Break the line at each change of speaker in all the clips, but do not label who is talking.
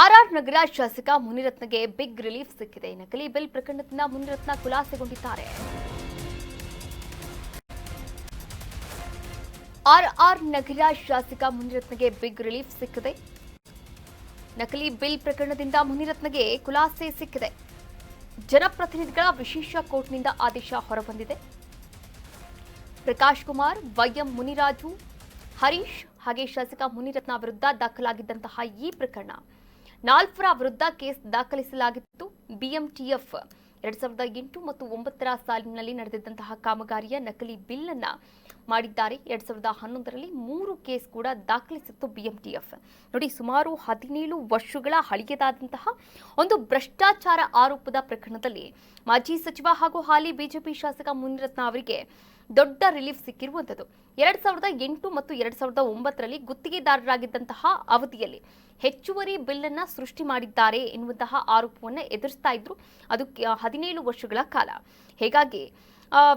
RR ನಗರ ಶಾಸಕ ಮುನಿರತ್ನಗೆ big relief ಸಿಕ್ಕಿದೆ. ನಕಲಿ ಬಿಲ್ ಪ್ರಕರಣದಿಂದ ಮುನಿರತ್ನ ಖುಲಾಸೆಗೊಂಡಿದ್ದಾರೆ. ಆರ್ಆರ್ ನಗರ ಶಾಸಕ ಮುನಿರತ್ನಗೆ ಬಿಗ್ ರಿಲೀಫ್ ಸಿಕ್ಕಿದೆ. ನಕಲಿ ಬಿಲ್ ಪ್ರಕರಣದಿಂದ ಮುನಿರತ್ನಗೆ ಖುಲಾಸೆ ಸಿಕ್ಕಿದೆ. ಜನಪ್ರತಿನಿಧಿಗಳ ವಿಶೇಷ ಕೋರ್ಟ್ನಿಂದ ಆದೇಶ ಹೊರಬಂದಿದೆ. ಪ್ರಕಾಶ್ ಕುಮಾರ್, ವೈಎಂ ಮುನಿರಾಜು, ಹರೀಶ್ ಹಾಗೆ ಶಾಸಕ ಮುನಿರತ್ನ ವಿರುದ್ಧ ದಾಖಲಾಗಿದ್ದಂತಹ ಈ ಪ್ರಕರಣ 4 ವಿರುದ್ಧ ಕೇಸ್ ದಾಖಲಿಸಲಾಗಿತ್ತು. ಬಿಎಂಟಿಎಫ್ 2008 ಮತ್ತು 2009 ಸಾಲಿನಲ್ಲಿ ನಡೆದಿದ್ದಂತಹ ಕಾಮಗಾರಿಯ ನಕಲಿ ಬಿಲ್ ಅನ್ನ ಮಾಡಿದ್ದಾರೆ. 2011ರಲ್ಲಿ 3 ಕೇಸ್ ಕೂಡ ದಾಖಲಿಸಿತ್ತು ಬಿಎಂಟಿಎಫ್. ನೋಡಿ, ಸುಮಾರು 17 ವರ್ಷಗಳ ಹಳೆಯದಾದಂತಹ ಒಂದು ಭ್ರಷ್ಟಾಚಾರ ಆರೋಪದ ಪ್ರಕರಣದಲ್ಲಿ ಮಾಜಿ ಸಚಿವ ಹಾಗೂ ಹಾಲಿ ಬಿಜೆಪಿ ಶಾಸಕ ಮುನಿರತ್ನ ಅವರಿಗೆ ದೊಡ್ಡ ರಿಲೀಫ್ ಸಿಕ್ಕಿರುವಂಥದ್ದು. 2008 ಮತ್ತು 2009ರಲ್ಲಿ ಗುತ್ತಿಗೆದಾರರಾಗಿದ್ದಂತಹ ಅವಧಿಯಲ್ಲಿ ಹೆಚ್ಚುವರಿ ಬಿಲ್ ಅನ್ನ ಸೃಷ್ಟಿ ಮಾಡಿದ್ದಾರೆ ಎನ್ನುವಂತಹ ಆರೋಪವನ್ನು ಎದುರಿಸ್ತಾ ಇದ್ರು. ಅದು 17 ವರ್ಷಗಳ ಕಾಲ. ಹೀಗಾಗಿ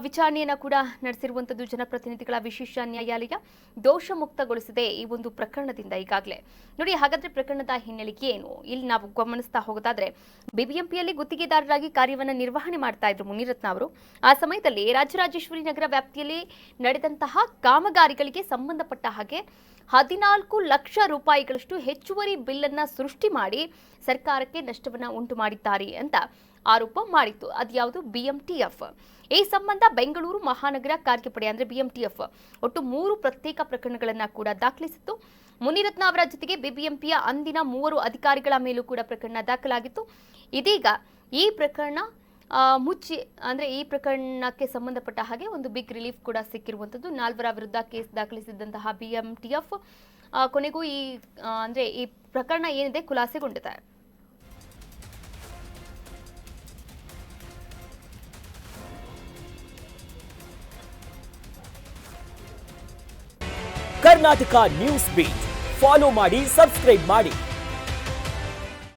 ವಿಚಾರಣೆಯನ್ನು ಕೂಡ ನಡೆಸಿರುವಂಥದ್ದು ಜನಪ್ರತಿನಿಧಿಗಳ ವಿಶೇಷ ನ್ಯಾಯಾಲಯ ದೋಷ ಮುಕ್ತಗೊಳಿಸಿದೆ ಈ ಒಂದು ಪ್ರಕರಣದಿಂದ ಈಗಾಗಲೇ. ನೋಡಿ, ಹಾಗಾದ್ರೆ ಪ್ರಕರಣದ ಹಿನ್ನೆಲೆ ಏನು? ಇಲ್ಲಿ ನಾವು ಗಮನಿಸ್ತಾ ಹೋಗೋದಾದ್ರೆ, ಬಿಬಿಎಂಪಿಯಲ್ಲಿ ಗುತ್ತಿಗೆದಾರರಾಗಿ ಕಾರ್ಯವನ್ನು ನಿರ್ವಹಣೆ ಮಾಡ್ತಾ ಇದ್ರು ಮುನಿರತ್ನ ಅವರು. ಆ ಸಮಯದಲ್ಲಿ ರಾಜರಾಜೇಶ್ವರಿ ನಗರ ವ್ಯಾಪ್ತಿಯಲ್ಲಿ ನಡೆದಂತಹ ಕಾಮಗಾರಿಗಳಿಗೆ ಸಂಬಂಧಪಟ್ಟ ಹಾಗೆ 14 ಲಕ್ಷ ರೂಪಾಯಿಗಳಷ್ಟು ಹೆಚ್ಚುವರಿ ಬಿಲ್ ಅನ್ನ ಸೃಷ್ಟಿ ಮಾಡಿ ಸರ್ಕಾರಕ್ಕೆ ನಷ್ಟವನ್ನು ಉಂಟು ಮಾಡಿದ್ದಾರೆ ಅಂತ ಆರೋಪ ಮಾಡಿತ್ತು. ಅದ್ಯಾವುದು? ಬಿಎಂಟಿಎಫ್. ಈ ಸಂಬಂಧ ಬೆಂಗಳೂರು ಮಹಾನಗರ ಕಾರ್ಯಪಡೆ ಅಂದ್ರೆ ಬಿಎಂಟಿಎಫ್ ಒಟ್ಟು 3 ಪ್ರತ್ಯೇಕ ಪ್ರಕರಣಗಳನ್ನು ಕೂಡ ದಾಖಲಿಸಿತ್ತು. ಮುನಿರತ್ನ ಅವರ ಜೊತೆಗೆ ಬಿಬಿಎಂಪಿಯ ಅಂದಿನ 3 ಅಧಿಕಾರಿಗಳ ಮೇಲೂ ಕೂಡ ಪ್ರಕರಣ ದಾಖಲಾಗಿತ್ತು. ಇದೀಗ ಈ ಪ್ರಕರಣ ಈ ಪ್ರಕರಣಕ್ಕೆ ಸಂಬಂಧಪಟ್ಟ ಹಾಗೆ ಒಂದು ಬಿಗ್ ರಿಲೀಫ್ ಕೂಡ ಸಿಕ್ಕಿರುವಂಥದ್ದು. 4 ವಿರುದ್ಧ ಕೇಸ್ ದಾಖಲಿಸಿದಂತಹ ಬಿಎಂಟಿಎಫ್ ಕೊನೆಗೂ ಈ ಪ್ರಕರಣ ಏನಿದೆ ಖುಲಾಸೆಗೊಂಡಿದೆ.
ಕರ್ನಾಟಕ ನ್ಯೂಸ್ ಬೀಟ್ ಫಾಲೋ ಮಾಡಿ, ಸಬ್ಸ್ಕ್ರೈಬ್ ಮಾಡಿ.